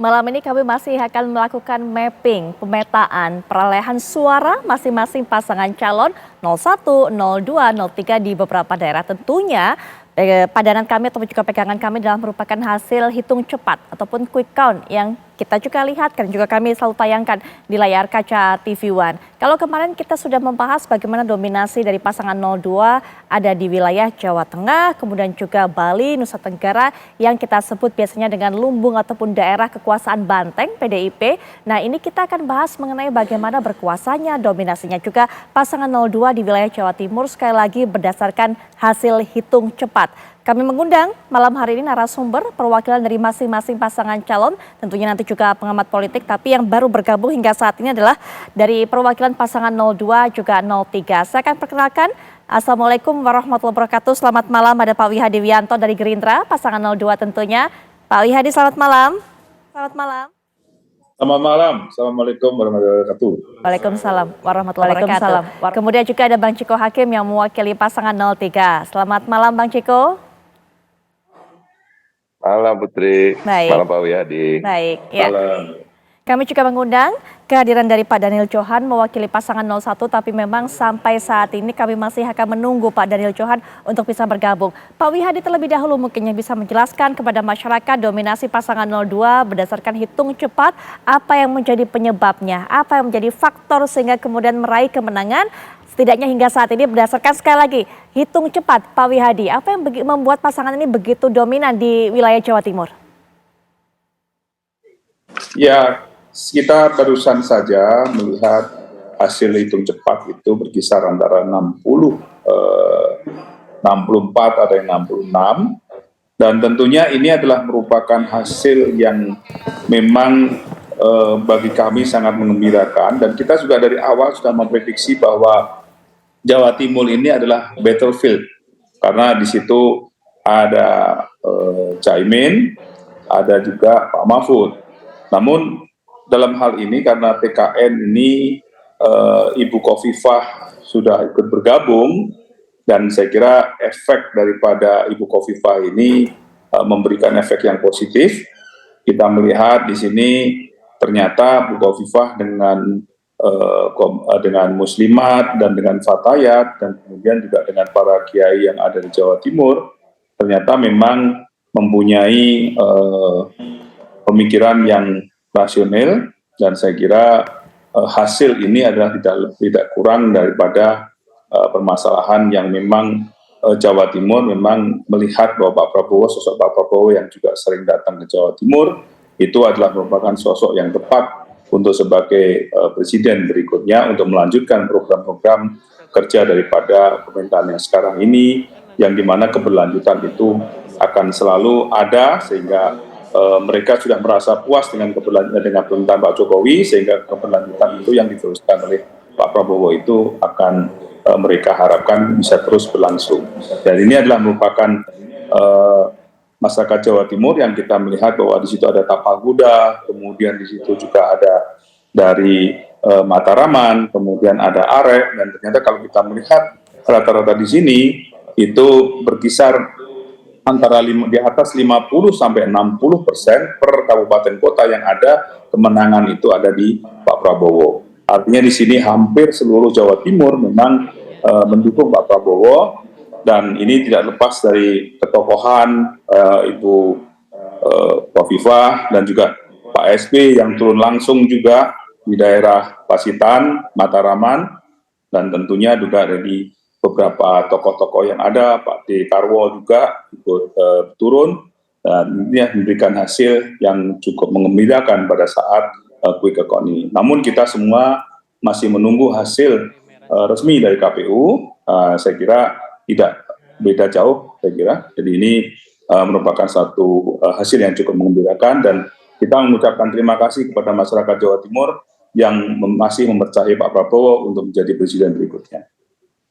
Malam ini kami masih akan melakukan mapping pemetaan perolehan suara masing-masing pasangan calon 01, 02, 03 di beberapa daerah. Tentunya padanan kami ataupun juga pegangan kami adalah merupakan hasil hitung cepat ataupun quick count yang kita juga lihat dan juga kami selalu tayangkan di layar kaca TV One. Kalau kemarin kita sudah membahas bagaimana dominasi dari pasangan 02 ada di wilayah Jawa Tengah, kemudian juga Bali, Nusa Tenggara yang kita sebut biasanya dengan lumbung ataupun daerah kekuasaan banteng PDIP. Nah ini kita akan bahas mengenai bagaimana berkuasanya, dominasinya juga pasangan 02 di wilayah Jawa Timur sekali lagi berdasarkan hasil hitung cepat. Kami mengundang malam hari ini narasumber perwakilan dari masing-masing pasangan calon, tentunya nanti juga pengamat politik, tapi yang baru bergabung hingga saat ini adalah dari perwakilan pasangan 02 juga 03. Saya akan perkenalkan, Assalamualaikum warahmatullahi wabarakatuh. Selamat malam, ada Pak Wihadi Wianto dari Gerindra, pasangan 02 tentunya. Pak Wihadi, selamat malam. Selamat malam. Selamat malam, Assalamualaikum warahmatullahi wabarakatuh. Waalaikumsalam warahmatullahi wabarakatuh. Kemudian juga ada Bang Ciko Hakim yang mewakili pasangan 03. Selamat malam Bang Ciko. Malam Putri, Baik. Malam Pak Wiyadi. Baik, ya. Malam. Kami juga mengundang kehadiran dari Pak Daniel Johan mewakili pasangan 01, tapi memang sampai saat ini kami masih akan menunggu Pak Daniel Johan untuk bisa bergabung. Pak Wihadi terlebih dahulu mungkin yang bisa menjelaskan kepada masyarakat dominasi pasangan 02 berdasarkan hitung cepat, apa yang menjadi penyebabnya, apa yang menjadi faktor sehingga kemudian meraih kemenangan. Setidaknya hingga saat ini berdasarkan sekali lagi hitung cepat Pak Wihadi, apa yang membuat pasangan ini begitu dominan di wilayah Jawa Timur? Ya, kita barusan saja melihat hasil hitung cepat itu berkisar antara 60, 64, ada yang 66. Dan tentunya ini adalah merupakan hasil yang memang bagi kami sangat menggembirakan. Dan kita juga dari awal sudah memprediksi bahwa Jawa Timur ini adalah battlefield. Karena di situ ada Caimin, ada juga Pak Mahfud. Namun dalam hal ini karena TKN ini Ibu Khofifah sudah ikut bergabung dan saya kira efek daripada Ibu Khofifah ini memberikan efek yang positif. Kita melihat di sini ternyata Bu Khofifah dengan muslimat dan dengan fatayat dan kemudian juga dengan para kiai yang ada di Jawa Timur ternyata memang mempunyai pemikiran yang rasional dan saya kira hasil ini adalah tidak kurang daripada permasalahan yang memang Jawa Timur memang melihat bahwa Pak Prabowo, sosok Pak Prabowo yang juga sering datang ke Jawa Timur itu adalah merupakan sosok yang tepat untuk sebagai presiden berikutnya untuk melanjutkan program-program kerja daripada pemerintahan yang sekarang ini yang dimana keberlanjutan itu akan selalu ada sehingga mereka sudah merasa puas dengan pemerintahan Pak Jokowi sehingga keberlanjutan itu yang diteruskan oleh Pak Prabowo itu akan mereka harapkan bisa terus berlangsung. Dan ini adalah merupakan masyarakat Jawa Timur yang kita melihat bahwa di situ ada tapal kuda, kemudian di situ juga ada dari Mataraman, kemudian ada Arek, dan ternyata kalau kita melihat rata-rata di sini itu berkisar antara di atas 50 sampai 60% per kabupaten kota yang ada kemenangan itu ada di Pak Prabowo. Artinya di sini hampir seluruh Jawa Timur memang mendukung Pak Prabowo. Dan ini tidak lepas dari ketokohan Ibu Khofifah dan juga Pak SB yang turun langsung juga di daerah Pasitan, Mataraman, dan tentunya juga dari beberapa tokoh-tokoh yang ada, Pak D. Karwo juga ikut turun, dan ini memberikan hasil yang cukup menggembirakan pada saat quick count ini. Namun kita semua masih menunggu hasil resmi dari KPU, saya kira tidak beda jauh saya kira. Jadi ini merupakan satu hasil yang cukup menggembirakan dan kita mengucapkan terima kasih kepada masyarakat Jawa Timur yang masih mempercayai Pak Prabowo untuk menjadi presiden berikutnya.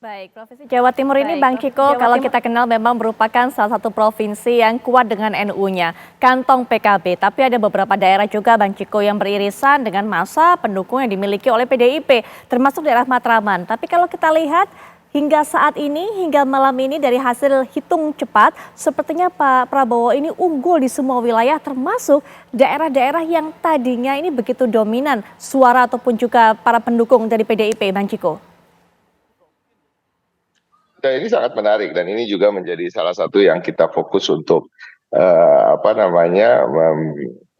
Baik, Provinsi Jawa Timur ini Bang Ciko kalau kita kenal memang merupakan salah satu provinsi yang kuat dengan NU-nya, kantong PKB. Tapi ada beberapa daerah juga Bang Ciko yang beririsan dengan massa pendukung yang dimiliki oleh PDIP, termasuk daerah Matraman. Tapi kalau kita lihat hingga saat ini, hingga malam ini dari hasil hitung cepat, sepertinya Pak Prabowo ini unggul di semua wilayah termasuk daerah-daerah yang tadinya ini begitu dominan suara ataupun juga para pendukung dari PDIP, Bang Ciko. Nah, ini sangat menarik dan ini juga menjadi salah satu yang kita fokus untuk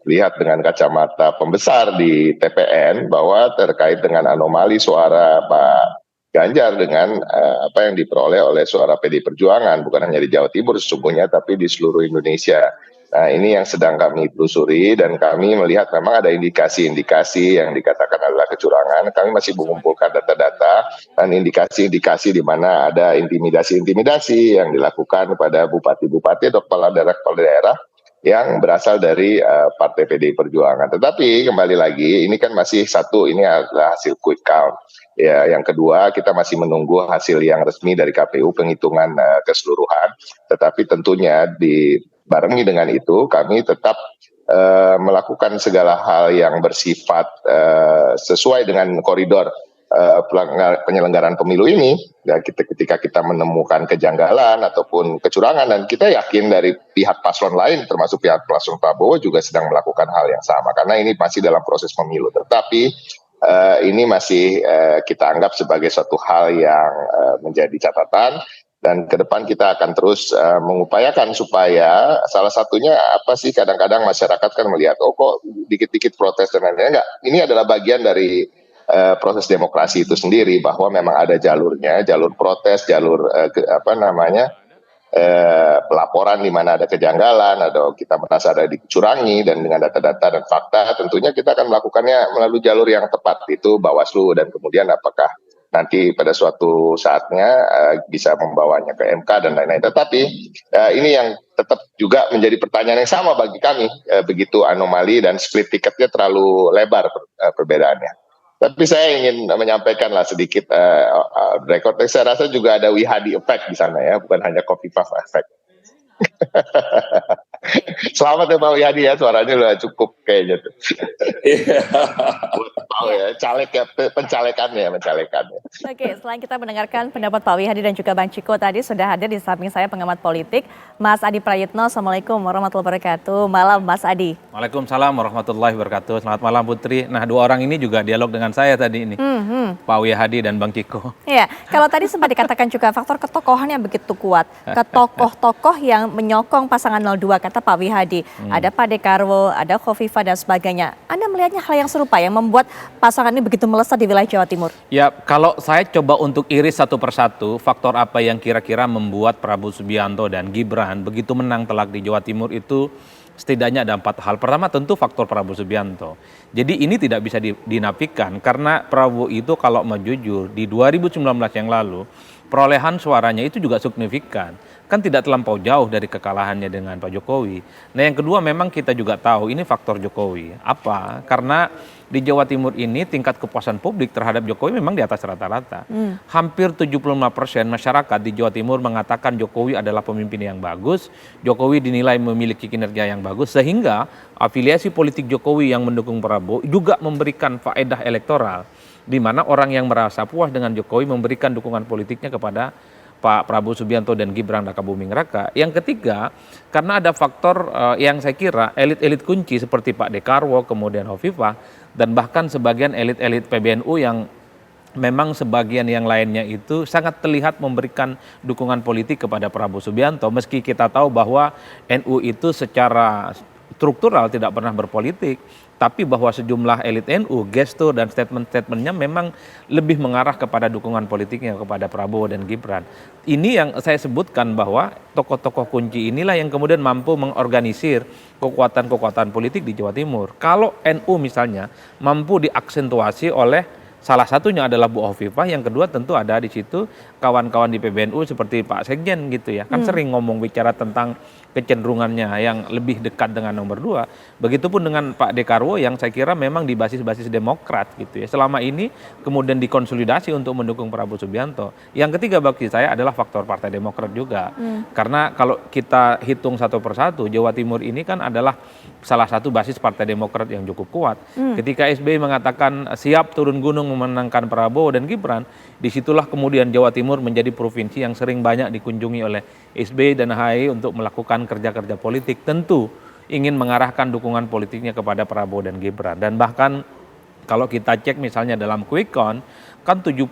melihat dengan kacamata pembesar di TPN bahwa terkait dengan anomali suara Pak Ganjar dengan apa yang diperoleh oleh suara PDI Perjuangan bukan hanya di Jawa Timur sesungguhnya tapi di seluruh Indonesia. Nah, ini yang sedang kami telusuri dan kami melihat memang ada indikasi-indikasi yang dikatakan adalah kecurangan. Kami masih mengumpulkan data-data dan indikasi-indikasi di mana ada intimidasi-intimidasi yang dilakukan kepada bupati-bupati atau kepala daerah yang berasal dari Partai PDI Perjuangan. Tetapi kembali lagi, ini kan masih satu, ini adalah hasil quick count. Ya, yang kedua kita masih menunggu hasil yang resmi dari KPU penghitungan keseluruhan. Tetapi tentunya dibarengi dengan itu kami tetap melakukan segala hal yang bersifat sesuai dengan koridor penyelenggaraan pemilu ini. Ya, ketika kita menemukan kejanggalan ataupun kecurangan dan kita yakin dari pihak paslon lain termasuk pihak paslon Prabowo juga sedang melakukan hal yang sama karena ini masih dalam proses pemilu. Tetapi ini masih kita anggap sebagai suatu hal yang menjadi catatan dan ke depan kita akan terus mengupayakan supaya salah satunya apa sih kadang-kadang masyarakat kan melihat oh kok dikit-dikit protes dan lain-lain. Enggak, ini adalah bagian dari proses demokrasi itu sendiri bahwa memang ada jalurnya, jalur protes, jalur pelaporan di mana ada kejanggalan atau kita merasa ada dicurangi dan dengan data-data dan fakta tentunya kita akan melakukannya melalui jalur yang tepat itu Bawaslu dan kemudian apakah nanti pada suatu saatnya bisa membawanya ke MK dan lain-lain. Tetapi ini yang tetap juga menjadi pertanyaan yang sama bagi kami begitu anomali dan split ticketnya terlalu lebar perbedaannya. Tapi saya ingin menyampaikan lah sedikit rekor. Saya rasa juga ada Wihadi effect di sana ya, bukan hanya Khofifah effect. Selamat ya Pak Wihadi ya, suaranya udah cukup kayaknya tuh. Tahu ya, caleg ya, pencalekannya. Oke, selain kita mendengarkan pendapat Pak Wihadi dan juga Bang Ciko tadi sudah hadir di samping saya pengamat politik, Mas Adi Prayitno. Assalamualaikum warahmatullahi wabarakatuh. Malam Mas Adi. Waalaikumsalam warahmatullahi wabarakatuh. Selamat malam Putri. Nah, dua orang ini juga dialog dengan saya tadi ini, Pak Wihadi dan Bang Ciko. Iya, kalau tadi sempat dikatakan juga faktor ketokohan yang begitu kuat, ke tokoh-tokoh yang menyokong pasangan 02 kata Pak Wihadi. Ada Pak Dekarwo, ada Khofifah dan sebagainya. Anda melihatnya hal yang serupa yang membuat pasangan ini begitu melesat di wilayah Jawa Timur? Ya, kalau saya coba untuk iris satu persatu, faktor apa yang kira-kira membuat Prabowo Subianto dan Gibran begitu menang telak di Jawa Timur itu setidaknya ada 4 hal. Pertama tentu faktor Prabowo Subianto. Jadi ini tidak bisa dinafikan karena Prabowo itu kalau mau jujur di 2019 yang lalu perolehan suaranya itu juga signifikan. Kan tidak terlampau jauh dari kekalahannya dengan Pak Jokowi. Nah yang kedua memang kita juga tahu ini faktor Jokowi. Apa? Karena di Jawa Timur ini tingkat kepuasan publik terhadap Jokowi memang di atas rata-rata. Hampir 75% masyarakat di Jawa Timur mengatakan Jokowi adalah pemimpin yang bagus. Jokowi dinilai memiliki kinerja yang bagus. Sehingga afiliasi politik Jokowi yang mendukung Prabowo juga memberikan faedah elektoral. Di mana orang yang merasa puas dengan Jokowi memberikan dukungan politiknya kepada Pak Prabowo Subianto dan Gibran Rakabuming Raka. Yang ketiga, karena ada faktor yang saya kira elit-elit kunci seperti Pak Dekarwo, kemudian Khofifah, dan bahkan sebagian elit-elit PBNU yang memang sebagian yang lainnya itu sangat terlihat memberikan dukungan politik kepada Prabowo Subianto. Meski kita tahu bahwa NU itu secara struktural tidak pernah berpolitik, tapi bahwa sejumlah elit NU, gestur dan statement-statementnya memang lebih mengarah kepada dukungan politiknya kepada Prabowo dan Gibran. Ini yang saya sebutkan bahwa tokoh-tokoh kunci inilah yang kemudian mampu mengorganisir kekuatan-kekuatan politik di Jawa Timur. Kalau NU misalnya mampu diaksentuasi oleh salah satunya adalah Bu Khofifah, yang kedua tentu ada di situ kawan-kawan di PBNU seperti Pak Sekjen gitu ya. Kan sering ngomong bicara tentang kecenderungannya yang lebih dekat dengan nomor 2. Begitupun dengan Pak Dekarwo yang saya kira memang di basis-basis Demokrat gitu ya. Selama ini kemudian dikonsolidasi untuk mendukung Prabowo Subianto. Yang ketiga bagi saya adalah faktor Partai Demokrat juga. Karena kalau kita hitung satu persatu, Jawa Timur ini kan adalah salah satu basis Partai Demokrat yang cukup kuat. Ketika SBY mengatakan siap turun gunung memenangkan Prabowo dan Gibran, disitulah kemudian Jawa Timur menjadi provinsi yang sering banyak dikunjungi oleh SBY dan AHY untuk melakukan kerja-kerja politik. Tentu ingin mengarahkan dukungan politiknya kepada Prabowo dan Gibran. Dan bahkan kalau kita cek misalnya dalam quick count, kan 70%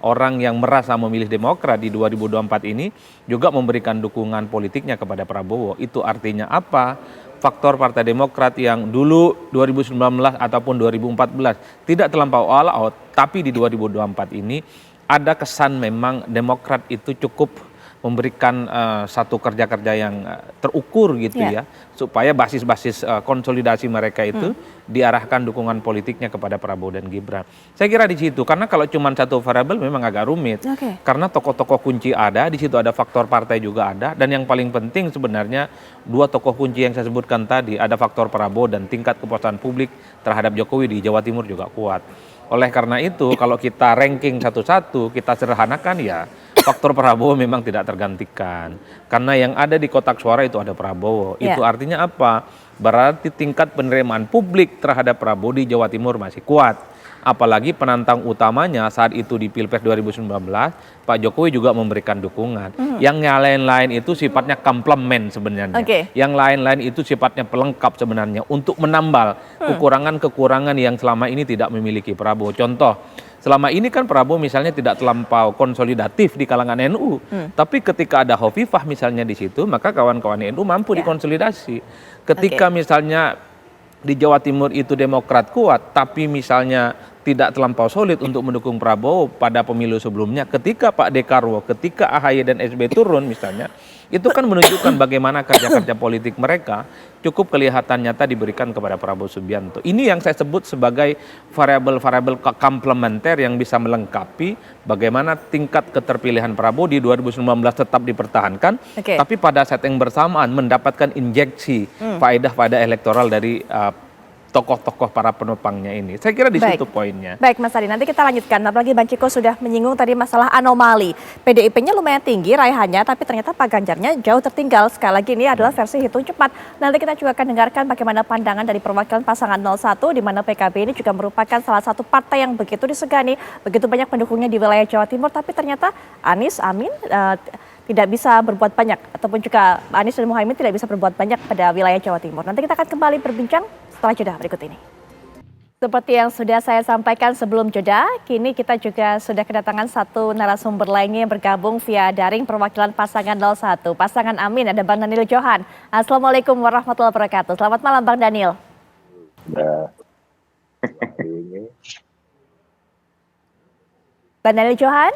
orang yang merasa memilih Demokrat di 2024 ini juga memberikan dukungan politiknya kepada Prabowo. Itu artinya apa? Faktor Partai Demokrat yang dulu 2019 ataupun 2014 tidak terlampau all out, tapi di 2024 ini ada kesan memang Demokrat itu cukup memberikan satu kerja-kerja yang terukur gitu ya, supaya basis-basis konsolidasi mereka itu diarahkan dukungan politiknya kepada Prabowo dan Gibran. Saya kira di situ, karena kalau cuma satu variabel memang agak rumit, karena tokoh-tokoh kunci ada, di situ ada faktor partai juga ada, dan yang paling penting sebenarnya dua tokoh kunci yang saya sebutkan tadi, ada faktor Prabowo dan tingkat kepuasan publik terhadap Jokowi di Jawa Timur juga kuat. Oleh karena itu, kalau kita ranking satu-satu, kita sederhanakan ya, faktor Prabowo memang tidak tergantikan. Karena yang ada di kotak suara itu ada Prabowo. Itu artinya apa? Berarti tingkat penerimaan publik terhadap Prabowo di Jawa Timur masih kuat. Apalagi penantang utamanya saat itu di Pilpres 2019, Pak Jokowi juga memberikan dukungan. Yang lain-lain itu sifatnya komplement sebenarnya. Yang lain-lain itu sifatnya pelengkap sebenarnya untuk menambal kekurangan-kekurangan yang selama ini tidak memiliki Prabowo. Contoh, selama ini kan Prabowo misalnya tidak terlampau konsolidatif di kalangan NU. Tapi ketika ada Hovifah misalnya di situ, maka kawan-kawan NU mampu dikonsolidasi. Ketika misalnya di Jawa Timur itu Demokrat kuat, tapi misalnya tidak terlampau solid untuk mendukung Prabowo pada pemilu sebelumnya, ketika Pak Dekarwo, ketika AHY dan SBY turun misalnya, itu kan menunjukkan bagaimana kerja-kerja politik mereka cukup kelihatan nyata diberikan kepada Prabowo Subianto. Ini yang saya sebut sebagai variabel-variabel komplementer yang bisa melengkapi bagaimana tingkat keterpilihan Prabowo di 2019 tetap dipertahankan, tapi pada saat yang bersamaan mendapatkan injeksi faedah-faedah elektoral dari tokoh-tokoh para penopangnya ini. Saya kira di situ poinnya. Baik Mas Adi, nanti kita lanjutkan. Apalagi Bang Ciko sudah menyinggung tadi masalah anomali. PDIP-nya lumayan tinggi raihannya, tapi ternyata Pak Ganjarnya jauh tertinggal. Sekali lagi ini adalah versi hitung cepat. Nanti kita juga akan dengarkan bagaimana pandangan dari perwakilan pasangan 01, di mana PKB ini juga merupakan salah satu partai yang begitu disegani, begitu banyak pendukungnya di wilayah Jawa Timur, tapi ternyata Anies, Amin, tidak bisa berbuat banyak, ataupun juga Anies dan Muhaimin tidak bisa berbuat banyak pada wilayah Jawa Timur. Nanti kita akan kembali berbincang setelah jeda berikut ini. Seperti yang sudah saya sampaikan sebelum jeda, kini kita juga sudah kedatangan satu narasumber lainnya yang bergabung via daring perwakilan pasangan 01. Pasangan Amin, ada Bang Daniel Johan. Assalamualaikum warahmatullahi wabarakatuh. Selamat malam Bang Daniel. Bang Daniel Johan?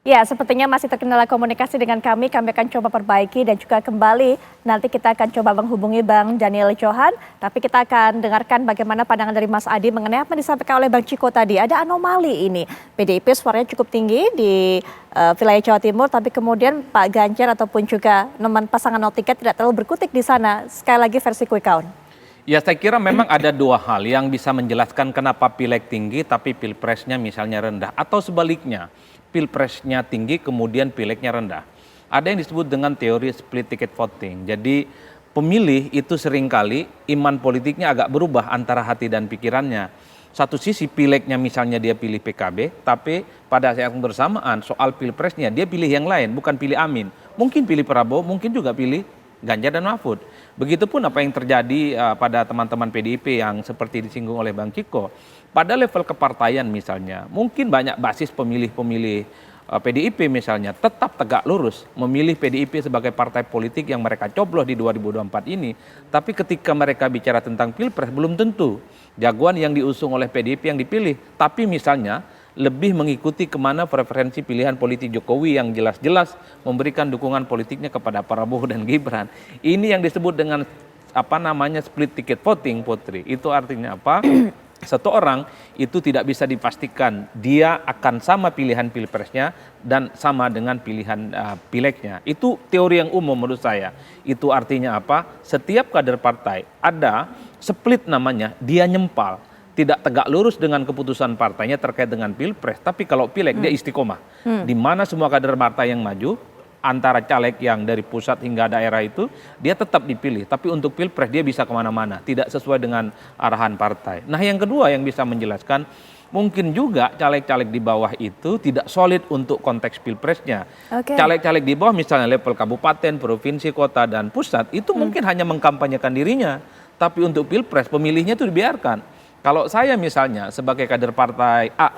Ya, sepertinya masih terkendala komunikasi dengan kami akan coba perbaiki dan juga kembali nanti kita akan coba menghubungi Bang Daniel Johan. Tapi kita akan dengarkan bagaimana pandangan dari Mas Adi mengenai apa yang disampaikan oleh Bang Ciko tadi. Ada anomali ini, PDIP suaranya cukup tinggi di wilayah Jawa Timur, tapi kemudian Pak Ganjar ataupun juga teman pasangan 03 tidak terlalu berkutik di sana. Sekali lagi versi quick count. Ya, saya kira memang ada dua hal yang bisa menjelaskan kenapa pileg tinggi tapi pilpresnya misalnya rendah, atau sebaliknya. Pilpresnya tinggi, kemudian pilegnya rendah. Ada yang disebut dengan teori split ticket voting. Jadi pemilih itu seringkali iman politiknya agak berubah antara hati dan pikirannya. Satu sisi pilegnya misalnya dia pilih PKB, tapi pada saat yang bersamaan soal pilpresnya dia pilih yang lain, bukan pilih Amin. Mungkin pilih Prabowo, mungkin juga pilih Ganjar dan Mahfud. Begitupun apa yang terjadi pada teman-teman PDIP yang seperti disinggung oleh Bang Ciko. Pada level kepartaian misalnya, mungkin banyak basis pemilih-pemilih PDIP misalnya tetap tegak lurus memilih PDIP sebagai partai politik yang mereka coblos di 2024 ini. Tapi ketika mereka bicara tentang pilpres, belum tentu jagoan yang diusung oleh PDIP yang dipilih. Tapi misalnya lebih mengikuti kemana preferensi pilihan politik Jokowi yang jelas-jelas memberikan dukungan politiknya kepada Prabowo dan Gibran. Ini yang disebut dengan split ticket voting, Putri. Itu artinya apa? Satu orang itu tidak bisa dipastikan dia akan sama pilihan pilpresnya dan sama dengan pilihan pilegnya. Itu teori yang umum menurut saya. Itu artinya apa? Setiap kader partai ada split namanya, dia nyempal. Tidak tegak lurus dengan keputusan partainya terkait dengan pilpres. Tapi kalau pileg dia istiqomah. Di mana semua kader partai yang maju antara caleg yang dari pusat hingga daerah itu, dia tetap dipilih. Tapi untuk pilpres dia bisa kemana-mana, tidak sesuai dengan arahan partai. Nah yang kedua yang bisa menjelaskan, mungkin juga caleg-caleg di bawah itu tidak solid untuk konteks pilpresnya. Caleg-caleg di bawah misalnya level kabupaten, provinsi, kota, dan pusat, itu mungkin hanya mengkampanyekan dirinya. Tapi untuk pilpres, pemilihnya itu dibiarkan. Kalau saya misalnya sebagai kader partai A,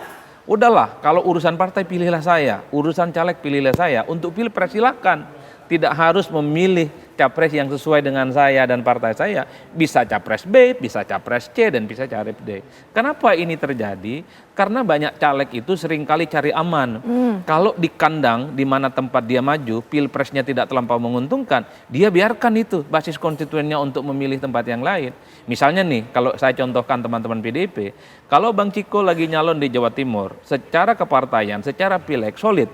udahlah, kalau urusan partai pilihlah saya, urusan caleg pilihlah saya, untuk pilpres silakan. Tidak harus memilih capres yang sesuai dengan saya dan partai saya. Bisa capres B, bisa capres C, dan bisa capres D. Kenapa ini terjadi? Karena banyak caleg itu seringkali cari aman. Kalau di kandang, di mana tempat dia maju, pilpresnya tidak terlampau menguntungkan, dia biarkan itu basis konstituennya untuk memilih tempat yang lain. Misalnya nih, kalau saya contohkan teman-teman PDIP, kalau Bang Ciko lagi nyalon di Jawa Timur, secara kepartaian, secara pileg solid,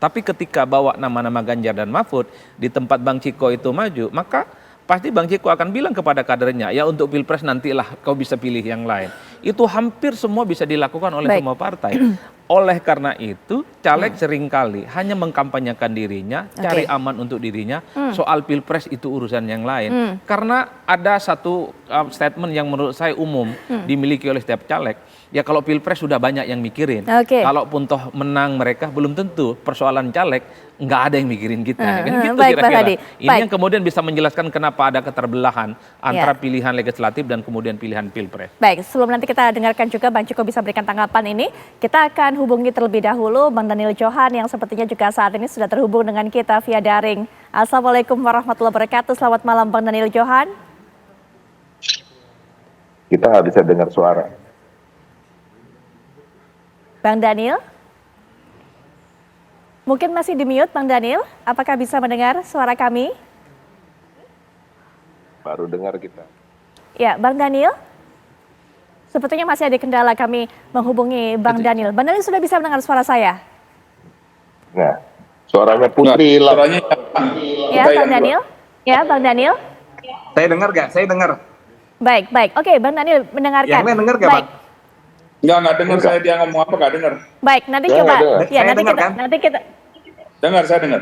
tapi ketika bawa nama-nama Ganjar dan Mahfud di tempat Bang Ciko itu maju, maka pasti Bang Ciko akan bilang kepada kadernya, ya untuk pilpres nantilah kau bisa pilih yang lain. Itu hampir semua bisa dilakukan oleh semua partai. Oleh karena itu, caleg seringkali hanya mengkampanyekan dirinya, cari aman untuk dirinya, soal pilpres itu urusan yang lain. Karena ada satu statement yang menurut saya umum dimiliki oleh setiap caleg, ya kalau pilpres sudah banyak yang mikirin. Kalaupun toh menang mereka, belum tentu persoalan caleg nggak ada yang mikirin kita. Kan gitu kira-kira. Ini yang kemudian bisa menjelaskan kenapa ada keterbelahan antara pilihan legislatif dan kemudian pilihan pilpres. Baik, sebelum nanti kita dengarkan juga Bang Ciko bisa berikan tanggapan ini, kita akan hubungi terlebih dahulu Bang Daniel Johan yang sepertinya juga saat ini sudah terhubung dengan kita via daring. Assalamualaikum warahmatullahi wabarakatuh. Selamat malam Bang Daniel Johan. Kita nggak bisa dengar suara. Bang Daniel? Mungkin masih di mute Bang Daniel, apakah bisa mendengar suara kami? Baru dengar kita. Ya, Bang Daniel? Sepertinya masih ada kendala kami menghubungi Bang Daniel. Bang Daniel sudah bisa mendengar suara saya? Nah, suaranya Putri hilang. Ya, Bang Daniel? Ya, Bang Daniel? Saya dengar gak? Saya dengar. Baik, baik. Oke, Bang Daniel mendengarkan. Yang lain dengar gak, baik. Pak? Nggak dengar saya dia ngomong apa, nggak dengar. Baik, nanti Saya coba. nggak dengar. Ya, Saya nanti dengar, kita, kan? nanti kita. Dengar, saya dengar.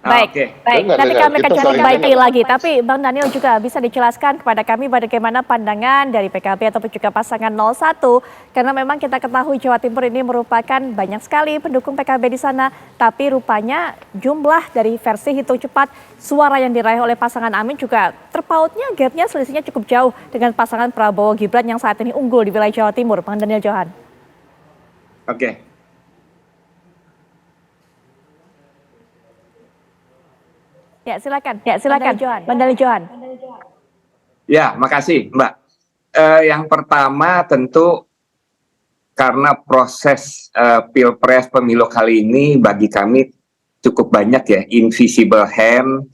Baik, Oke. baik. Dengar, Nanti dengar. kami akan Kita cari saling baiki dengar. lagi. Tapi Bang Daniel juga bisa dijelaskan kepada kami bagaimana pandangan dari PKB ataupun juga pasangan 01. Karena memang kita ketahui Jawa Timur ini merupakan banyak sekali pendukung PKB di sana. Tapi rupanya jumlah dari versi hitung cepat suara yang diraih oleh pasangan Amin juga terpautnya gapnya selisihnya cukup jauh dengan pasangan Prabowo Gibran yang saat ini unggul di wilayah Jawa Timur. Bang Daniel Johan. Oke. Ya, silakan. Bang Daniel Johan. Ya, makasih Mbak. Yang pertama tentu karena proses pilpres pemilu kali ini bagi kami cukup banyak ya invisible hand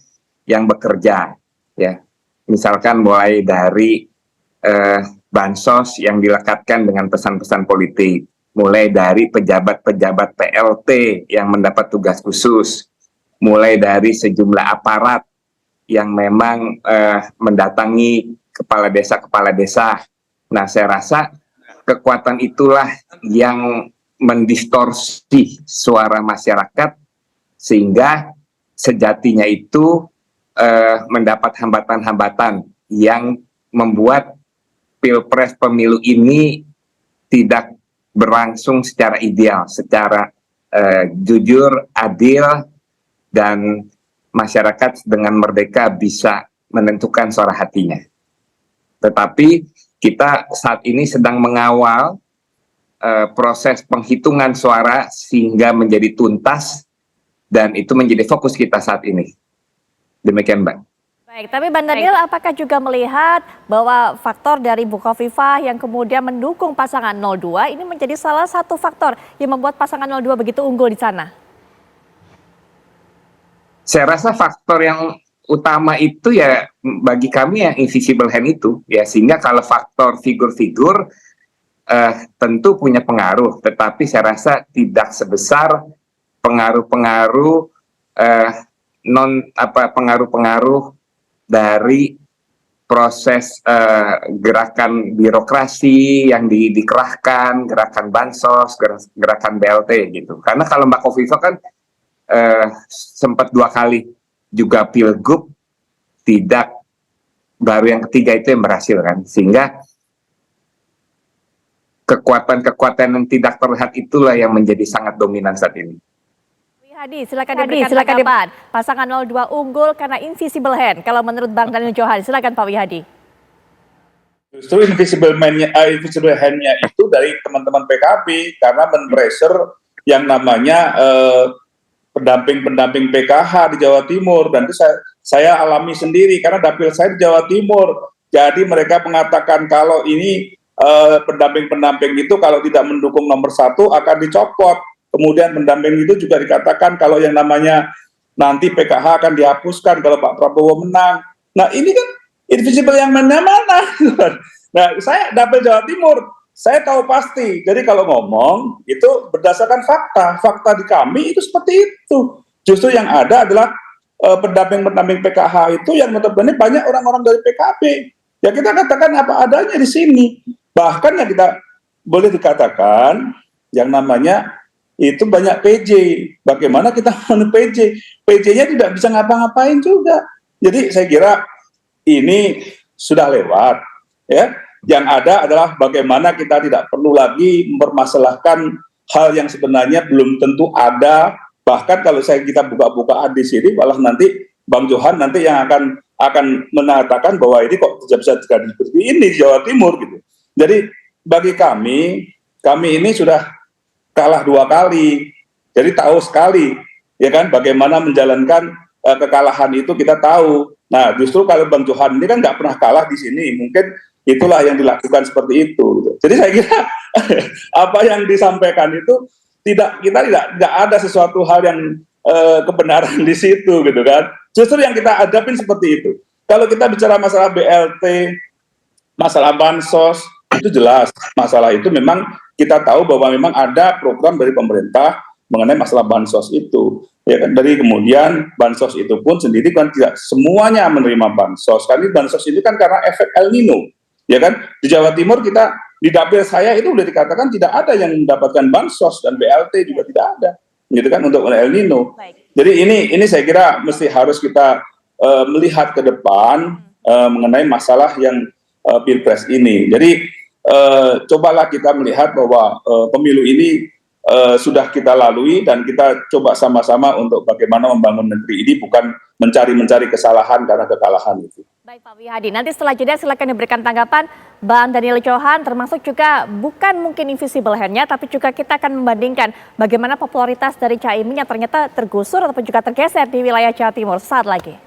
yang bekerja ya. Misalkan mulai dari bansos yang dilekatkan dengan pesan-pesan politik, mulai dari pejabat-pejabat PLT yang mendapat tugas khusus, mulai dari sejumlah aparat yang memang mendatangi kepala desa. Nah, saya rasa kekuatan itulah yang mendistorsi suara masyarakat sehingga sejatinya itu mendapat hambatan-hambatan yang membuat pilpres pemilu ini tidak berlangsung secara ideal, secara jujur, adil, dan masyarakat dengan merdeka bisa menentukan suara hatinya. Tetapi kita saat ini sedang mengawal proses penghitungan suara sehingga menjadi tuntas dan itu menjadi fokus kita saat ini. Demikian, Mbak. Baik, tapi Bang Daniel apakah juga melihat bahwa faktor dari Bukoviva yang kemudian mendukung pasangan 02 ini menjadi salah satu faktor yang membuat pasangan 02 begitu unggul di sana? Saya rasa faktor yang utama itu ya bagi kami yang invisible hand itu ya, sehingga kalau faktor figur-figur tentu punya pengaruh, tetapi saya rasa tidak sebesar pengaruh-pengaruh pengaruh-pengaruh dari proses gerakan birokrasi yang dikerahkan, gerakan bansos, gerakan BLT gitu. Karena kalau Mbak Kofifa kan sempat 2 kali juga pilgub, tidak, baru yang ketiga itu yang berhasil kan, sehingga kekuatan-kekuatan yang tidak terlihat itulah yang menjadi sangat dominan saat ini. Wihadi, silakan diberikan tanggapan. Pasangan 02 unggul karena invisible hand. Kalau menurut Bang Daniel Johan, silakan Pak Wihadi. Justru invisible hand-nya itu dari teman-teman PKB karena men-pressure yang namanya pendamping PKH di Jawa Timur, dan itu saya alami sendiri karena dapil saya di Jawa Timur. Jadi mereka mengatakan kalau ini pendamping itu kalau tidak mendukung nomor 1 akan dicopot. Kemudian pendamping itu juga dikatakan kalau yang namanya nanti PKH akan dihapuskan kalau Pak Prabowo menang. Nah ini kan invisible yang mana? Nah saya dapil Jawa Timur, saya tahu pasti. Jadi kalau ngomong itu berdasarkan fakta di kami itu seperti itu. Justru yang ada adalah pendamping PKH itu yang notabene banyak orang-orang dari PKB. Ya kita katakan apa adanya di sini. Bahkan yang kita boleh dikatakan yang namanya itu banyak PJ. Bagaimana kita PJ? PJ-nya tidak bisa ngapa-ngapain juga. Jadi saya kira ini sudah lewat, ya. Yang ada adalah bagaimana kita tidak perlu lagi mempermasalahkan hal yang sebenarnya belum tentu ada. Bahkan kalau kita buka-bukaan di sini, malah nanti Bang Johan nanti yang akan mengatakan bahwa ini kok tidak bisa terjadi seperti ini di Jawa Timur gitu. Jadi bagi kami ini sudah kalah 2 kali, jadi tahu sekali, ya kan, bagaimana menjalankan kekalahan itu kita tahu. Nah justru kalau Bang Johan ini kan nggak pernah kalah di sini, mungkin itulah yang dilakukan seperti itu. Gitu. Jadi saya kira apa yang disampaikan itu tidak ada sesuatu hal yang kebenaran di situ, gitu kan. Justru yang kita hadapin seperti itu. Kalau kita bicara masalah BLT, masalah bansos, itu jelas masalah itu memang kita tahu bahwa memang ada program dari pemerintah mengenai masalah bansos itu, ya kan. Dari kemudian bansos itu pun sendiri kan tidak semuanya menerima bansos. Karena bansos ini kan karena efek El Nino, ya kan. Di Jawa Timur kita di dapil saya itu sudah dikatakan tidak ada yang mendapatkan bansos dan BLT juga tidak ada, gitu kan, untuk El Nino. Jadi ini saya kira mesti harus kita melihat ke depan mengenai masalah yang Pilpres ini. Jadi cobalah kita melihat bahwa pemilu ini sudah kita lalui dan kita coba sama-sama untuk bagaimana membangun negeri ini, bukan mencari kesalahan karena kekalahan itu. Baik Pak Wihadi, nanti setelah jeda silakan diberikan tanggapan Bang Daniel Johan, termasuk juga bukan mungkin invisible hand-nya, tapi juga kita akan membandingkan bagaimana popularitas dari Caimin yang ternyata tergusur ataupun juga tergeser di wilayah Jawa Timur. Saat lagi.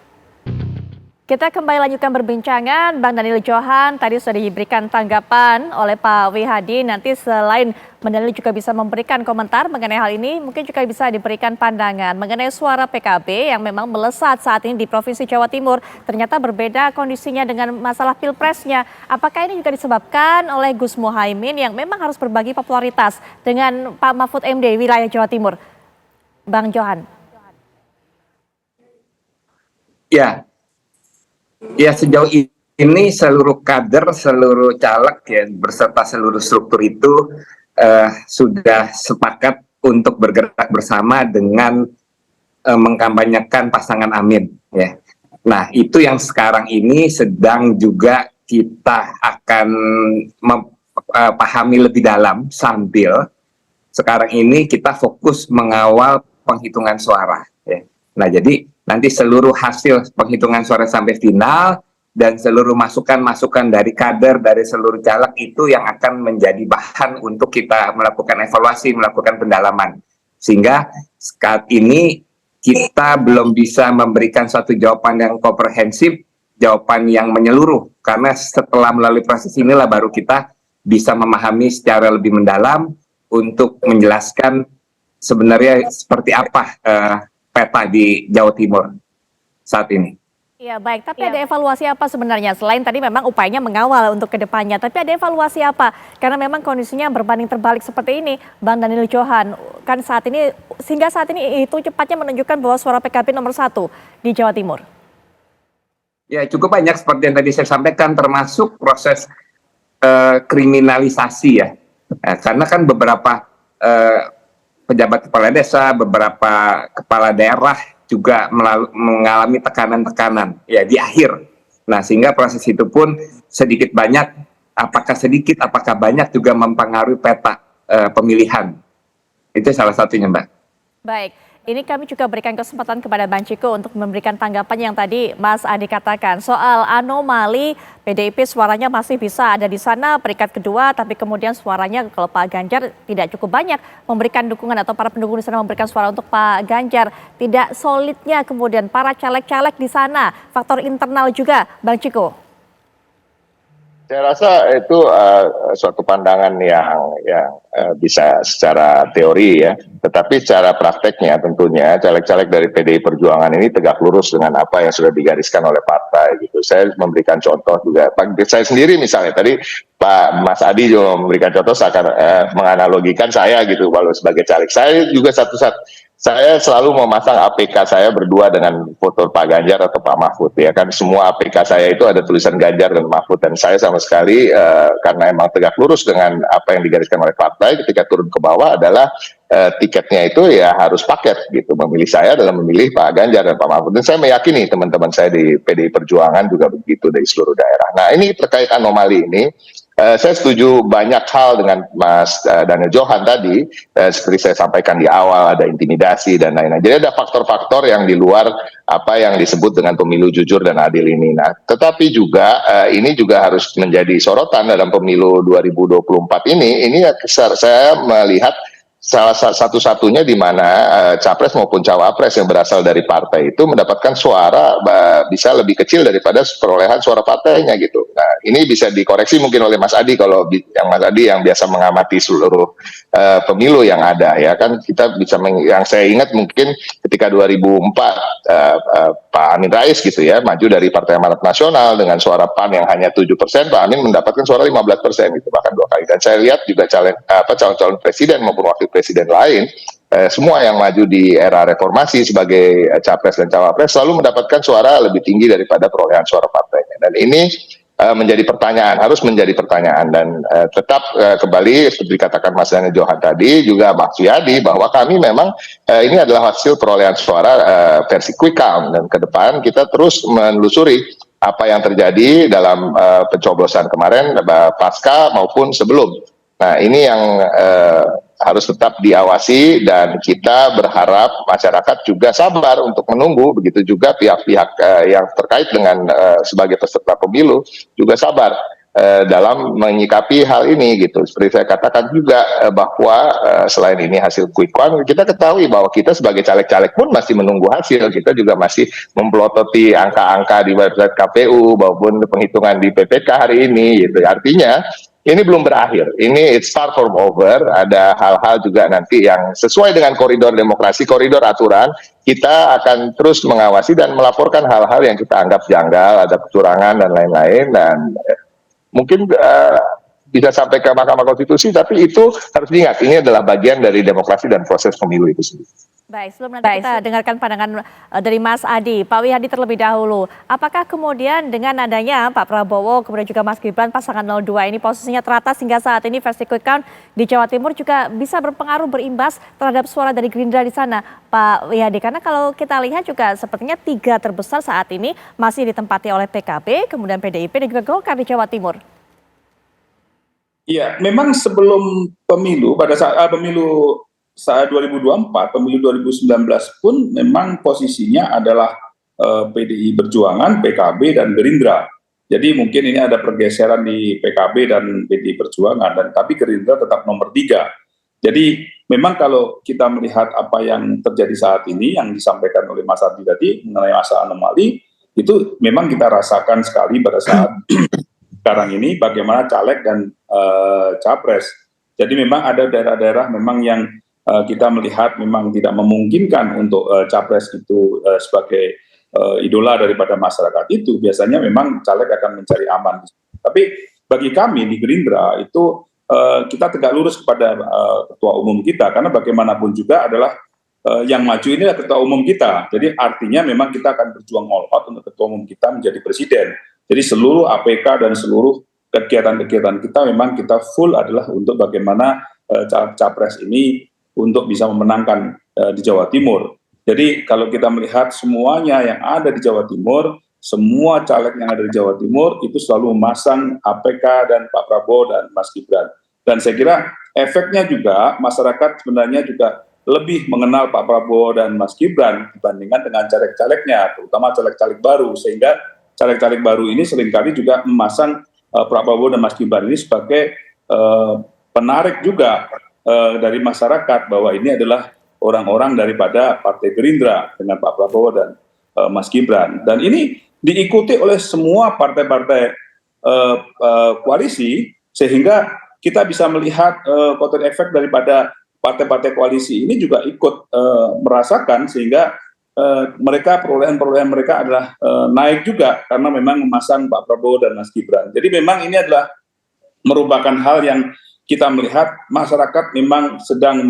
Kita kembali lanjutkan perbincangan. Bang Daniel Johan tadi sudah diberikan tanggapan oleh Pak Wihadi. Nanti selain Bang Daniel juga bisa memberikan komentar mengenai hal ini, mungkin juga bisa diberikan pandangan mengenai suara PKB yang memang melesat saat ini di Provinsi Jawa Timur. Ternyata berbeda kondisinya dengan masalah Pilpresnya. Apakah ini juga disebabkan oleh Gus Muhaimin yang memang harus berbagi popularitas dengan Pak Mahfud MD wilayah Jawa Timur? Bang Johan. Ya, sejauh ini seluruh kader, seluruh caleg ya berserta seluruh struktur itu sudah sepakat untuk bergerak bersama dengan mengkampanyekan pasangan Amin ya. Nah, itu yang sekarang ini sedang juga kita akan pahami lebih dalam sambil sekarang ini kita fokus mengawal penghitungan suara ya. Nah, jadi nanti seluruh hasil penghitungan suara sampai final dan seluruh masukan-masukan dari kader, dari seluruh caleg itu yang akan menjadi bahan untuk kita melakukan evaluasi, melakukan pendalaman. Sehingga saat ini kita belum bisa memberikan suatu jawaban yang komprehensif, jawaban yang menyeluruh. Karena setelah melalui proses inilah baru kita bisa memahami secara lebih mendalam untuk menjelaskan sebenarnya seperti apa peta di Jawa Timur saat ini. Ya baik, tapi ada evaluasi apa sebenarnya? Selain tadi memang upayanya mengawal untuk kedepannya, tapi ada evaluasi apa? Karena memang kondisinya berbanding terbalik seperti ini, Bang Daniel Johan. Kan saat ini, sehingga saat ini itu cepatnya menunjukkan bahwa suara PKB nomor 1 di Jawa Timur. Ya cukup banyak seperti yang tadi saya sampaikan, termasuk proses kriminalisasi ya. Karena kan beberapa pejabat kepala desa, beberapa kepala daerah juga mengalami tekanan-tekanan ya di akhir. Nah, sehingga proses itu pun sedikit banyak, apakah sedikit, apakah banyak juga mempengaruhi peta pemilihan. Itu salah satunya, Mbak. Baik, ini kami juga berikan kesempatan kepada Bang Ciko untuk memberikan tanggapan yang tadi Mas Adi katakan soal anomali PDIP suaranya masih bisa ada di sana peringkat kedua, tapi kemudian suaranya kalau Pak Ganjar tidak cukup banyak memberikan dukungan atau para pendukung di sana memberikan suara untuk Pak Ganjar. Tidak solidnya kemudian para caleg-caleg di sana, faktor internal juga, Bang Ciko. Saya rasa itu suatu pandangan yang bisa secara teori ya, tetapi secara prakteknya tentunya caleg-caleg dari PDI Perjuangan ini tegak lurus dengan apa yang sudah digariskan oleh partai gitu. Saya memberikan contoh juga, saya sendiri misalnya tadi Pak Mas Adi juga memberikan contoh, seakan menganalogikan saya gitu kalau sebagai caleg. Saya juga saya selalu memasang APK saya berdua dengan foto Pak Ganjar atau Pak Mahfud ya kan, semua APK saya itu ada tulisan Ganjar dan Mahfud, dan saya sama sekali karena emang tegak lurus dengan apa yang digariskan oleh partai ketika turun ke bawah adalah tiketnya itu ya harus paket gitu, memilih saya dalam memilih Pak Ganjar dan Pak Mahfud, dan saya meyakini teman-teman saya di PDI Perjuangan juga begitu dari seluruh daerah. Nah, ini terkait anomali ini, saya setuju banyak hal dengan Mas Daniel Johan tadi, seperti saya sampaikan di awal, ada intimidasi dan lain-lain. Jadi ada faktor-faktor yang di luar apa yang disebut dengan pemilu jujur dan adil ini. Nah, tetapi juga ini juga harus menjadi sorotan dalam pemilu 2024 ini saya melihat salah satu-satunya di mana capres maupun cawapres yang berasal dari partai itu mendapatkan suara bisa lebih kecil daripada perolehan suara partainya gitu. Nah, ini bisa dikoreksi mungkin oleh Mas Adi, kalau Mas Adi yang biasa mengamati seluruh pemilu yang ada ya kan, kita bisa yang saya ingat mungkin ketika 2004 Pak Amin Rais gitu ya maju dari Partai Amanat Nasional dengan suara PAN yang hanya 7%, Pak Amin mendapatkan suara 15% gitu, bahkan 2 kali. Dan saya lihat juga calon-calon presiden maupun wakil presiden lain, semua yang maju di era reformasi sebagai capres dan cawapres selalu mendapatkan suara lebih tinggi daripada perolehan suara partainya. Dan ini menjadi pertanyaan, harus menjadi pertanyaan, dan tetap kembali seperti dikatakan Mas Daniel Johan tadi, juga Mas Yadi, bahwa kami memang ini adalah hasil perolehan suara versi quick count, dan ke depan kita terus menelusuri apa yang terjadi dalam pencoblosan kemarin pasca maupun sebelum. Nah, ini yang harus tetap diawasi, dan kita berharap masyarakat juga sabar untuk menunggu, begitu juga pihak-pihak yang terkait dengan sebagai peserta pemilu juga sabar dalam menyikapi hal ini gitu. Seperti saya katakan juga bahwa selain ini hasil quick count, kita ketahui bahwa kita sebagai caleg-caleg pun masih menunggu hasil, kita juga masih mempelototi angka-angka di website KPU maupun penghitungan di PPK hari ini gitu. Artinya ini belum berakhir, ini it's far from over. Ada hal-hal juga nanti yang sesuai dengan koridor demokrasi, koridor aturan, kita akan terus mengawasi dan melaporkan hal-hal yang kita anggap janggal, ada kecurangan dan lain-lain, dan mungkin bisa sampai ke Mahkamah Konstitusi, tapi itu harus diingat, ini adalah bagian dari demokrasi dan proses pemilu itu sendiri. Baik, sebelum nanti kita dengarkan pandangan dari Mas Adi, Pak Wihadi terlebih dahulu. Apakah kemudian dengan adanya Pak Prabowo, kemudian juga Mas Gibran, pasangan 02 ini posisinya teratas hingga saat ini versi quick count di Jawa Timur juga bisa berpengaruh, berimbas terhadap suara dari Gerindra di sana, Pak Wihadi? Karena kalau kita lihat juga sepertinya 3 terbesar saat ini masih ditempati oleh PKB, kemudian PDIP dan juga Golkar di Jawa Timur. Iya, memang sebelum pemilu, pada saat saat 2024, pemilu 2019 pun memang posisinya adalah PDI Perjuangan, PKB, dan Gerindra. Jadi mungkin ini ada pergeseran di PKB dan PDI Perjuangan, dan tapi Gerindra tetap nomor 3. Jadi memang kalau kita melihat apa yang terjadi saat ini, yang disampaikan oleh Mas Adi tadi mengenai masa anomali, itu memang kita rasakan sekali pada saat sekarang ini bagaimana caleg dan capres. Jadi memang ada daerah-daerah memang yang kita melihat memang tidak memungkinkan untuk capres itu sebagai idola daripada masyarakat itu, biasanya memang caleg akan mencari aman. Tapi bagi kami di Gerindra itu kita tegak lurus kepada ketua umum kita, karena bagaimanapun juga adalah yang maju ini adalah ketua umum kita. Jadi artinya memang kita akan berjuang all out untuk ketua umum kita menjadi presiden. Jadi seluruh APK dan seluruh kegiatan-kegiatan kita memang kita full adalah untuk bagaimana capres ini untuk bisa memenangkan di Jawa Timur. Jadi kalau kita melihat semuanya yang ada di Jawa Timur, semua caleg yang ada di Jawa Timur itu selalu memasang APK dan Pak Prabowo dan Mas Gibran. Dan saya kira efeknya juga masyarakat sebenarnya juga lebih mengenal Pak Prabowo dan Mas Gibran dibandingkan dengan caleg-calegnya, terutama caleg-caleg baru, sehingga caleg-caleg baru ini seringkali juga memasang Pak Prabowo dan Mas Gibran ini sebagai penarik juga dari masyarakat bahwa ini adalah orang-orang daripada Partai Gerindra dengan Pak Prabowo dan Mas Gibran. Dan ini diikuti oleh semua partai-partai koalisi, sehingga kita bisa melihat kotel efek daripada partai-partai koalisi ini juga ikut merasakan, sehingga mereka perolehan mereka adalah naik juga karena memang memasang Pak Prabowo dan Mas Gibran. Jadi memang ini adalah merupakan hal yang kita melihat masyarakat memang sedang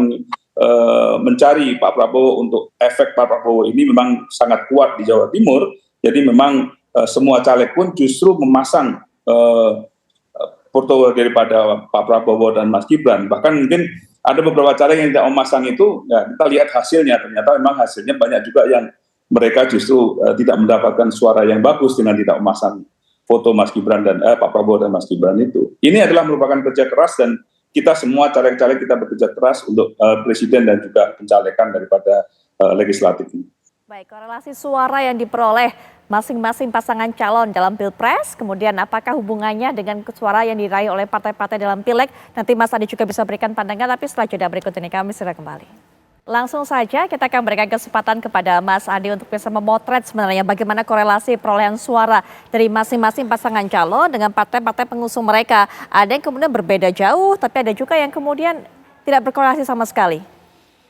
mencari Pak Prabowo, untuk efek Pak Prabowo ini memang sangat kuat di Jawa Timur. Jadi memang semua caleg pun justru memasang foto daripada Pak Prabowo dan Mas Gibran. Bahkan mungkin ada beberapa caleg yang tidak memasang itu, ya kita lihat hasilnya, ternyata memang hasilnya banyak juga yang mereka justru tidak mendapatkan suara yang bagus dengan tidak memasang foto Mas Gibran dan Pak Prabowo dan Mas Gibran itu. Ini adalah merupakan kerja keras, dan kita semua caleg-caleg kita bekerja keras untuk presiden dan juga pencalekan daripada legislatif ini. Baik, korelasi suara yang diperoleh masing-masing pasangan calon dalam Pilpres, kemudian apakah hubungannya dengan suara yang diraih oleh partai-partai dalam Pileg? Nanti Mas Adi juga bisa berikan pandangan, tapi setelah jeda berikut ini kami segera kembali. Langsung saja kita akan berikan kesempatan kepada Mas Adi untuk bisa memotret sebenarnya bagaimana korelasi perolehan suara dari masing-masing pasangan calon dengan partai-partai pengusung mereka. Ada yang kemudian berbeda jauh, tapi ada juga yang kemudian tidak berkorelasi sama sekali.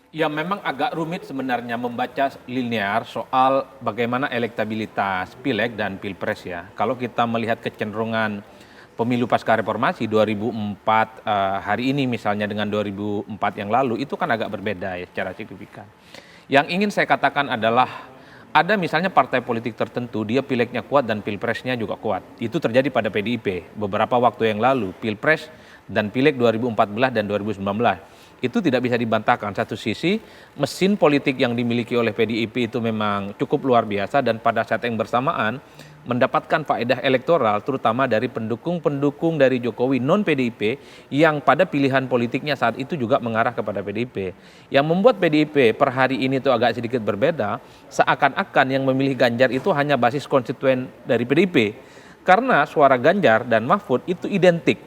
Ya memang agak rumit sebenarnya membaca linear soal bagaimana elektabilitas Pileg dan Pilpres ya. Kalau kita melihat kecenderungan pemilu pasca reformasi 2004 hari ini misalnya dengan 2004 yang lalu, itu kan agak berbeda ya secara signifikan. Yang ingin saya katakan adalah ada misalnya partai politik tertentu dia Pilegnya kuat dan Pilpresnya juga kuat. Itu terjadi pada PDIP beberapa waktu yang lalu, Pilpres dan Pileg 2014 dan 2019. Itu tidak bisa dibantahkan. Satu sisi mesin politik yang dimiliki oleh PDIP itu memang cukup luar biasa, dan pada saat yang bersamaan mendapatkan faedah elektoral terutama dari pendukung-pendukung dari Jokowi non PDIP yang pada pilihan politiknya saat itu juga mengarah kepada PDIP. Yang membuat PDIP per hari ini tuh agak sedikit berbeda, seakan-akan yang memilih Ganjar itu hanya basis konstituen dari PDIP. Karena suara Ganjar dan Mahfud itu identik,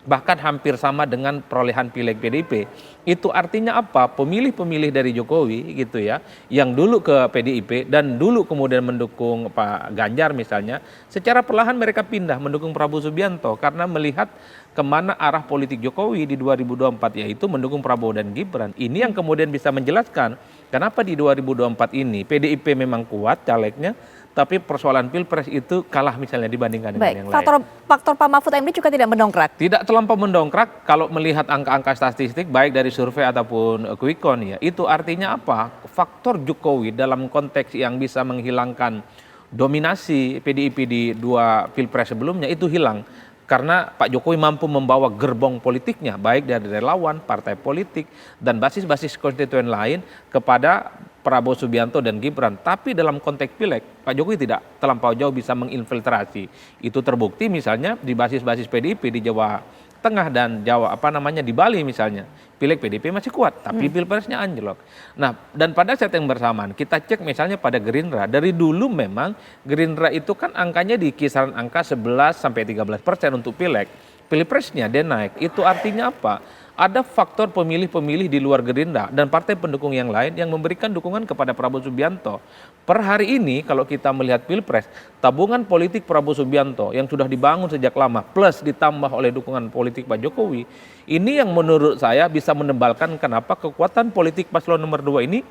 bahkan hampir sama dengan perolehan Pileg PDIP. Itu artinya apa? Pemilih-pemilih dari Jokowi gitu ya, yang dulu ke PDIP dan dulu kemudian mendukung Pak Ganjar misalnya, secara perlahan mereka pindah mendukung Prabowo Subianto karena melihat kemana arah politik Jokowi di 2024, yaitu mendukung Prabowo dan Gibran. Ini yang kemudian bisa menjelaskan kenapa di 2024 ini PDIP memang kuat calegnya, tapi persoalan Pilpres itu kalah misalnya dibandingkan dengan yang lain. Faktor Pak Mahfud MD juga tidak mendongkrak? Tidak terlampau mendongkrak kalau melihat angka-angka statistik baik dari survei ataupun quick count ya. Itu artinya apa? Faktor Jokowi dalam konteks yang bisa menghilangkan dominasi PDIP di 2 Pilpres sebelumnya itu hilang. Karena Pak Jokowi mampu membawa gerbong politiknya baik dari relawan, partai politik, dan basis-basis konstituen lain kepada Prabowo Subianto dan Gibran. Tapi dalam konteks Pileg, Pak Jokowi tidak terlampau jauh bisa menginfiltrasi. Itu terbukti misalnya di basis-basis PDIP di Jawa Tengah dan di Bali misalnya. Pileg PDIP masih kuat, tapi Pilpresnya anjlok. Nah, dan pada saat yang bersamaan kita cek misalnya pada Gerindra. Dari dulu memang Gerindra itu kan angkanya di kisaran angka 11-13% untuk Pileg. Pilpresnya dia naik. Itu artinya apa? Ada faktor pemilih-pemilih di luar Gerindra dan partai pendukung yang lain yang memberikan dukungan kepada Prabowo Subianto. Per hari ini kalau kita melihat Pilpres, tabungan politik Prabowo Subianto yang sudah dibangun sejak lama plus ditambah oleh dukungan politik Pak Jokowi, ini yang menurut saya bisa menebalkan kenapa kekuatan politik paslon nomor 2 ini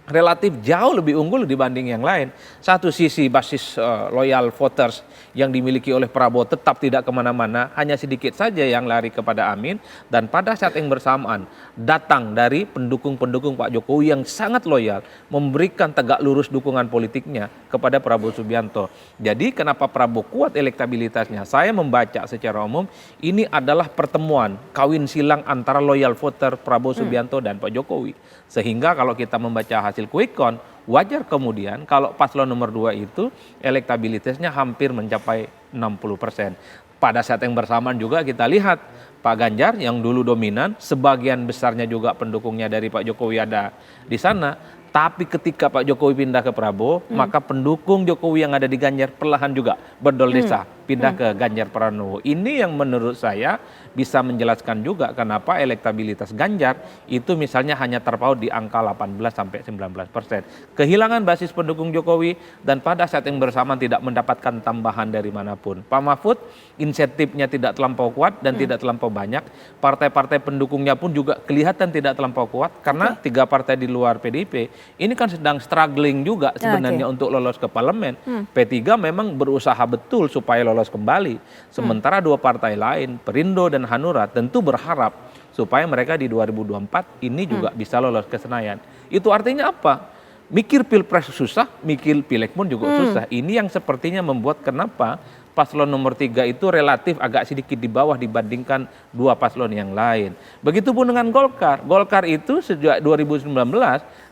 relatif jauh lebih unggul dibanding yang lain. Satu sisi basis loyal voters yang dimiliki oleh Prabowo tetap tidak kemana-mana, hanya sedikit saja yang lari kepada Amin, dan pada saat yang bersamaan datang dari pendukung-pendukung Pak Jokowi yang sangat loyal, memberikan tegak lurus dukungan politiknya kepada Prabowo Subianto. Jadi kenapa Prabowo kuat elektabilitasnya? Saya membaca secara umum ini adalah pertemuan kawin silang antara loyal voter Prabowo Subianto dan Pak Jokowi. Sehingga kalau kita membaca hasil quick count, wajar kemudian kalau paslon nomor 2 itu elektabilitasnya hampir mencapai 60%. Pada saat yang bersamaan juga kita lihat Pak Ganjar yang dulu dominan, sebagian besarnya juga pendukungnya dari Pak Jokowi ada di sana. Tapi ketika Pak Jokowi pindah ke Prabowo, maka pendukung Jokowi yang ada di Ganjar perlahan juga berdolesa pindah ke Ganjar Pranowo. Ini yang menurut saya bisa menjelaskan juga kenapa elektabilitas Ganjar itu misalnya hanya terpaut di angka 18-19%. Kehilangan basis pendukung Jokowi dan pada saat yang bersamaan tidak mendapatkan tambahan dari manapun. Pak Mahfud insentifnya tidak terlampau kuat dan tidak terlampau banyak. Partai-partai pendukungnya pun juga kelihatan tidak terlampau kuat karena 3 partai di luar PDIP ini kan sedang struggling juga sebenarnya untuk lolos ke parlemen. P3 memang berusaha betul supaya lolos kembali. Sementara 2 partai lain, Perindo dan Hanura, tentu berharap supaya mereka di 2024 ini juga bisa lolos ke Senayan. Itu artinya apa? Mikir pilpres susah, mikir pileg pun juga susah. Ini yang sepertinya membuat kenapa paslon nomor 3 itu relatif agak sedikit di bawah dibandingkan 2 paslon yang lain. Begitupun dengan Golkar. Golkar itu sejak 2019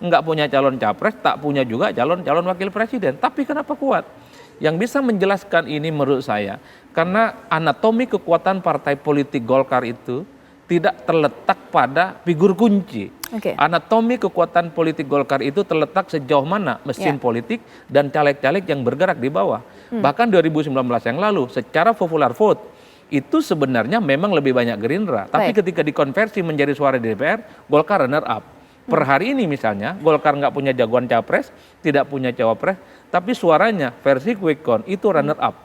nggak punya calon capres, tak punya juga calon wakil presiden. Tapi kenapa kuat? Yang bisa menjelaskan ini menurut saya, karena anatomi kekuatan partai politik Golkar itu tidak terletak pada figur kunci. Anatomi kekuatan politik Golkar itu terletak sejauh mana mesin politik dan caleg-caleg yang bergerak di bawah. Bahkan 2019 yang lalu secara popular vote itu sebenarnya memang lebih banyak Gerindra. Tapi ketika dikonversi menjadi suara di DPR, Golkar runner up. Per hari ini misalnya Golkar nggak punya jagoan capres, tidak punya cawapres, tapi suaranya versi quick count itu runner up.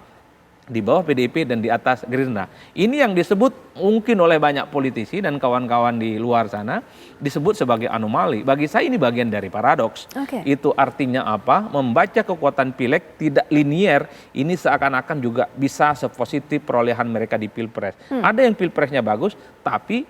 Di bawah PDIP dan di atas Gerindra. Ini yang disebut mungkin oleh banyak politisi dan kawan-kawan di luar sana disebut sebagai anomali. Bagi saya ini bagian dari paradoks. Itu artinya apa? Membaca kekuatan pileg tidak linier, ini seakan-akan juga bisa sepositif perolehan mereka di pilpres. Ada yang pilpresnya bagus, tapi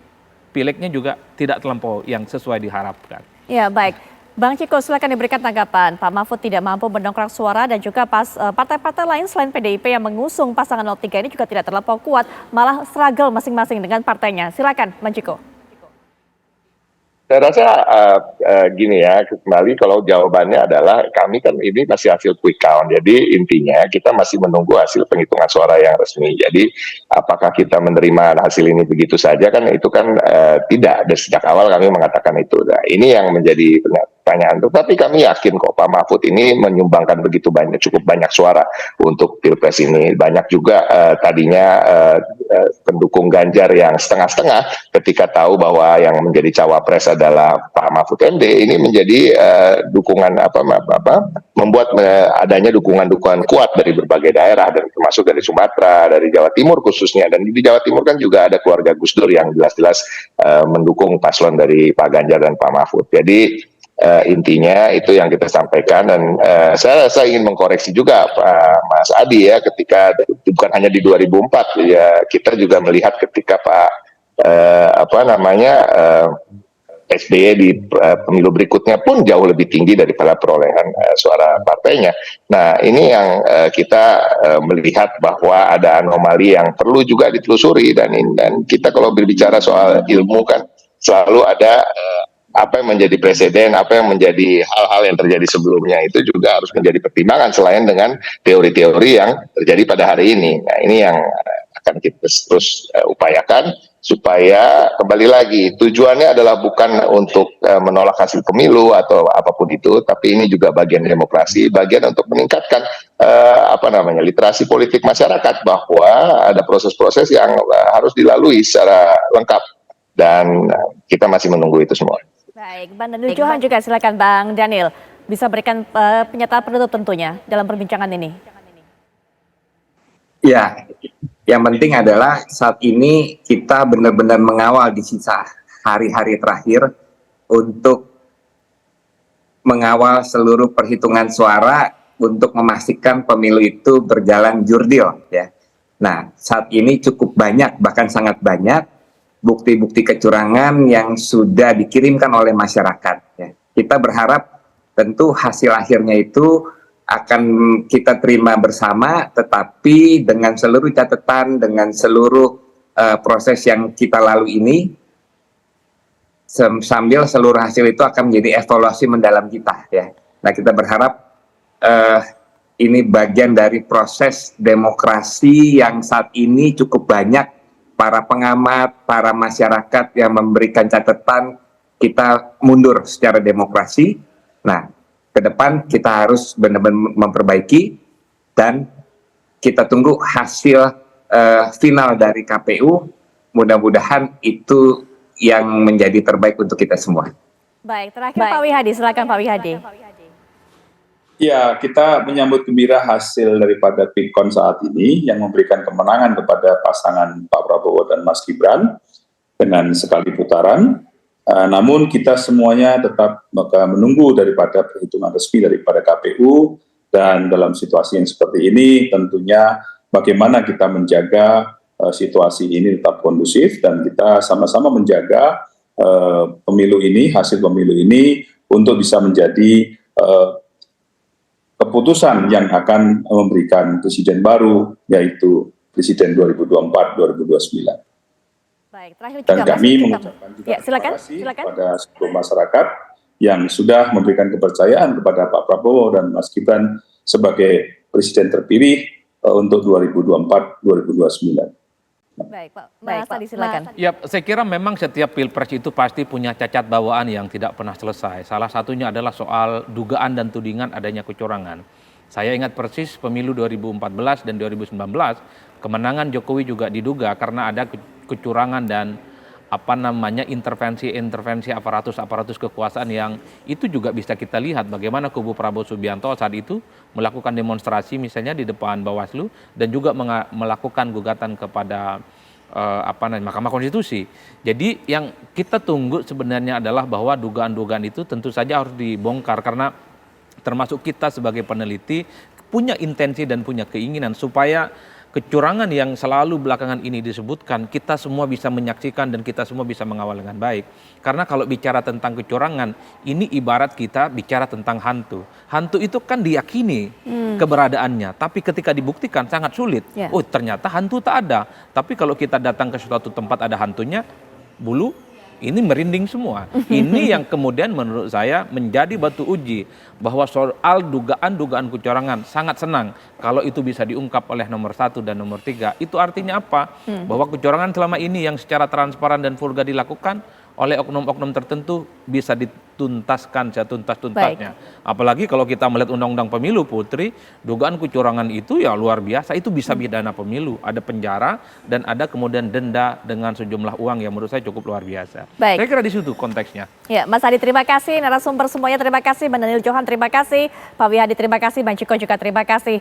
pilegnya juga tidak terlampau yang sesuai diharapkan. Ya, baik. Bang Ciko, silakan diberikan tanggapan. Pak Mahfud tidak mampu mendongkrak suara dan juga partai-partai lain selain PDIP yang mengusung pasangan 03 ini juga tidak terlampau kuat, malah struggle masing-masing dengan partainya. Silakan, Bang Ciko. Saya rasa gini ya, kembali kalau jawabannya adalah kami kan ini masih hasil quick count. Jadi intinya kita masih menunggu hasil penghitungan suara yang resmi. Jadi apakah kita menerima hasil ini begitu saja kan itu kan tidak. Dari sejak awal kami mengatakan itu. Nah, ini yang menjadi pertanyaan. Tetapi kami yakin kok Pak Mahfud ini menyumbangkan begitu banyak, cukup banyak suara untuk pilpres ini. Banyak juga tadinya pendukung Ganjar yang setengah-setengah ketika tahu bahwa yang menjadi cawapres adalah Pak Mahfud MD, ini menjadi dukungan membuat adanya dukungan-dukungan kuat dari berbagai daerah dan termasuk dari Sumatera, dari Jawa Timur khususnya, dan di Jawa Timur kan juga ada keluarga Gus Dur yang jelas-jelas mendukung paslon dari Pak Ganjar dan Pak Mahfud. Jadi intinya itu yang kita sampaikan dan saya ingin mengkoreksi juga Mas Adi ya, ketika bukan hanya di 2004 ya, kita juga melihat ketika Pak SBY di pemilu berikutnya pun jauh lebih tinggi daripada perolehan suara partainya. Nah ini yang kita melihat bahwa ada anomali yang perlu juga ditelusuri dan kita kalau berbicara soal ilmu kan selalu ada apa yang menjadi presiden, apa yang menjadi hal-hal yang terjadi sebelumnya itu juga harus menjadi pertimbangan selain dengan teori-teori yang terjadi pada hari ini. Nah ini yang akan kita terus upayakan supaya kembali lagi tujuannya adalah bukan untuk menolak hasil pemilu atau apapun itu, tapi ini juga bagian demokrasi, bagian untuk meningkatkan literasi politik masyarakat bahwa ada proses-proses yang harus dilalui secara lengkap dan kita masih menunggu itu semua. Baik, Bang Daniel Johan juga silakan Bang Daniel bisa berikan pernyataan penutup tentunya dalam perbincangan ini. Ya, yang penting adalah saat ini kita benar-benar mengawal di sisa hari-hari terakhir untuk mengawal seluruh perhitungan suara untuk memastikan pemilu itu berjalan jurdil ya. Nah, saat ini cukup banyak, bahkan sangat banyak bukti-bukti kecurangan yang sudah dikirimkan oleh masyarakat ya. Kita berharap tentu hasil akhirnya itu akan kita terima bersama, tetapi dengan seluruh catatan, dengan seluruh proses yang kita lalui ini, sambil seluruh hasil itu akan menjadi evaluasi mendalam kita ya. Nah, kita berharap ini bagian dari proses demokrasi yang saat ini cukup banyak para pengamat, para masyarakat yang memberikan catatan kita mundur secara demokrasi. Nah, ke depan kita harus benar-benar memperbaiki dan kita tunggu hasil final dari KPU. Mudah-mudahan itu yang menjadi terbaik untuk kita semua. Baik, terakhir Pak Wihadi, silakan Pak Wihadi. Ya, kita menyambut gembira hasil daripada Quick-Count saat ini yang memberikan kemenangan kepada pasangan Pak Prabowo dan Mas Gibran dengan sekali putaran. Namun kita semuanya tetap menunggu daripada perhitungan resmi daripada KPU, dan dalam situasi yang seperti ini tentunya bagaimana kita menjaga situasi ini tetap kondusif dan kita sama-sama menjaga pemilu ini, hasil pemilu ini untuk bisa menjadi keputusan yang akan memberikan presiden baru, yaitu presiden 2024-2029. Baik, terakhir Dan juga kami Mas, mengucapkan juga ya, terima kasih silakan. kepada seluruh masyarakat yang sudah memberikan kepercayaan kepada Pak Prabowo dan Mas Gibran sebagai presiden terpilih untuk 2024-2029. Baik, Pak. Mas Adi, silakan. Ya, saya kira memang setiap pilpres itu pasti punya cacat bawaan yang tidak pernah selesai. Salah satunya adalah soal dugaan dan tudingan adanya kecurangan. Saya ingat persis pemilu 2014 dan 2019, kemenangan Jokowi juga diduga karena ada kecurangan dan intervensi aparatus kekuasaan yang itu juga bisa kita lihat bagaimana kubu Prabowo Subianto saat itu melakukan demonstrasi misalnya di depan Bawaslu dan juga melakukan gugatan kepada Mahkamah Konstitusi. Jadi yang kita tunggu sebenarnya adalah bahwa dugaan-dugaan itu tentu saja harus dibongkar karena termasuk kita sebagai peneliti punya intensi dan punya keinginan supaya kecurangan yang selalu belakangan ini disebutkan, kita semua bisa menyaksikan dan kita semua bisa mengawal dengan baik. Karena kalau bicara tentang kecurangan, ini ibarat kita bicara tentang hantu. Hantu itu kan diyakini keberadaannya, tapi ketika dibuktikan sangat sulit. Yeah. Oh, ternyata hantu tak ada. Tapi kalau kita datang ke suatu tempat ada hantunya, bulu ini merinding semua. Ini yang kemudian menurut saya menjadi batu uji bahwa soal dugaan-dugaan kecurangan sangat senang kalau itu bisa diungkap oleh nomor 1 dan nomor 3. Itu artinya apa? Bahwa kecurangan selama ini yang secara transparan dan vulgar dilakukan oleh oknum-oknum tertentu bisa dituntaskan setuntas-tuntasnya. Apalagi kalau kita melihat undang-undang pemilu, Putri, dugaan kecurangan itu ya luar biasa, itu bisa pidana pemilu, ada penjara dan ada kemudian denda dengan sejumlah uang yang menurut saya cukup luar biasa. Baik. Saya kira di situ konteksnya. Ya, Mas Adi terima kasih, narasumber semuanya terima kasih, Bang Daniel Johan terima kasih, Pak Wihadi terima kasih, Bang Ciko juga terima kasih.